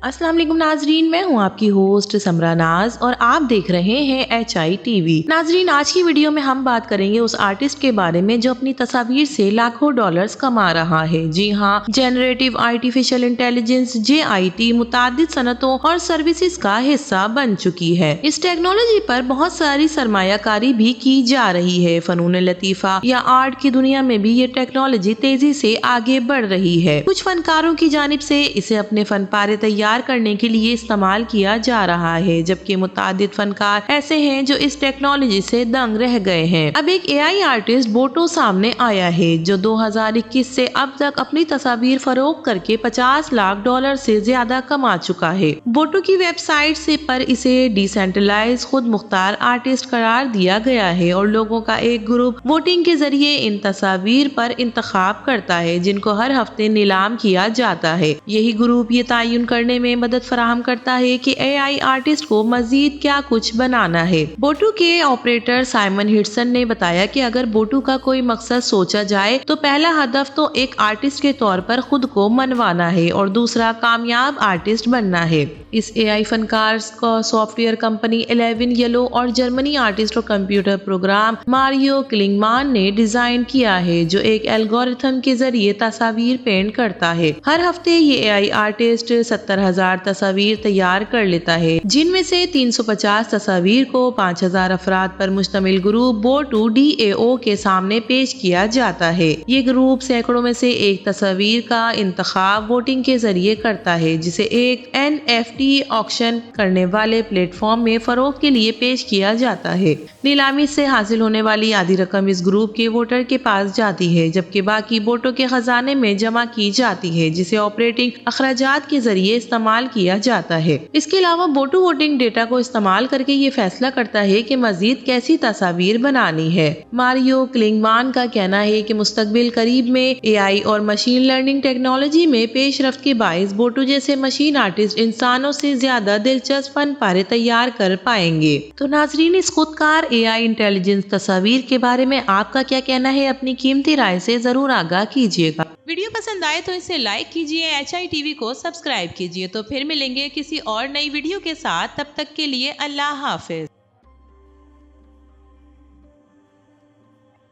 अस्सलाम वालेकुम नाजरीन, मैं हूं आपकी होस्ट समरा नाज और आप देख रहे हैं HI TV। नाजरीन, आज की वीडियो में हम बात करेंगे उस आर्टिस्ट के बारे में जो अपनी तस्वीर से लाखों डॉलर्स कमा रहा है। जी हाँ, जनरेटिव आर्टिफिशियल इंटेलिजेंस JIT मुतादिद सनतों और सर्विसेज का हिस्सा बन चुकी है। इस टेक्नोलॉजी पर बहुत सारी सरमायाकारी भी की जा रही है। फनून लतीफा या आर्ट की दुनिया में भी ये टेक्नोलॉजी तेजी से आगे बढ़ रही है। कुछ फनकारों की जानिब से इसे अपने फन पारे तैयार करने के लिए इस्तेमाल किया जा रहा है, जबकि मुतादिद फनकार ऐसे हैं जो इस टेक्नोलॉजी से दंग रह गए हैं। अब एक AI आर्टिस्ट बोटो सामने आया है जो 2021 से अब तक अपनी तस्वीर फरोख्त करके 50 लाख डॉलर से ज्यादा कमा चुका है। बोटो की वेबसाइट से पर इसे डिसेंट्रलाइज खुद मुख्तार आर्टिस्ट करार दिया गया है और लोगों का एक ग्रुप वोटिंग के जरिए इन तस्वीर पर इंतखाब करता है जिनको हर हफ्ते नीलाम किया जाता है। यही ग्रुप ये तयन करने में मदद फराहम करता है कि AI आर्टिस्ट को मजीद क्या कुछ बनाना है। बोटो के ऑपरेटर साइमन हिडसन ने बताया कि अगर बोटो का कोई मकसद सोचा जाए तो पहला हदफ तो एक आर्टिस्ट के तौर पर खुद को मनवाना है और दूसरा कामयाब आर्टिस्ट बनना है। इस AI फनकार को सॉफ्टवेयर कंपनी 11 येलो और जर्मनी आर्टिस्ट और कंप्यूटर प्रोग्राम मारियो क्लिंगमान ने डिजाइन किया है जो एक एल्गोरिथम के जरिए तस्वीर पेंट करता है। हर हफ्ते ये AI आर्टिस्ट 70,000 तस्वीर तैयार कर लेता है, जिनमें से 350 तस्वीर को 5,000 अफराद पर मुश्तमिल ग्रुप बोटो DAO के सामने पेश किया जाता है। ये ग्रुप सैकड़ों में से एक तस्वीर का इंतखाब वोटिंग के जरिए करता है जिसे एक NFT ऑक्शन करने वाले प्लेटफॉर्म में फरोख्त के लिए पेश किया जाता है। नीलामी से हासिल होने वाली आधी रकम इस ग्रुप के वोटर के पास जाती है, जबकि बाकी बोटो के खजाने में जमा की जाती है जिसे ऑपरेटिंग अखराजात के जरिए इस्तेमाल किया जाता है। इसके अलावा बोटो वोटिंग डेटा को इस्तेमाल करके ये फैसला करता है कि मजीद कैसी तस्वीर बनानी है। मारियो क्लिंगमान का कहना है कि मुस्तकबिल करीब में AI और मशीन लर्निंग टेक्नोलॉजी में पेशरफ्त के बाइस बोटो जैसे मशीन आर्टिस्ट इंसानों से ज्यादा दिलचस्प फन पारे तैयार कर पाएंगे। तो नाजरीन, इस खुदकार AI इंटेलिजेंस तस्वीर के बारे में आपका क्या कहना है? अपनी कीमती राय से जरूर आगाह कीजिएगा। वीडियो पसंद आए तो इसे लाइक कीजिए, HI TV को सब्सक्राइब कीजिए। तो फिर मिलेंगे किसी और नई वीडियो के साथ, तब तक के लिए अल्लाह हाफिज।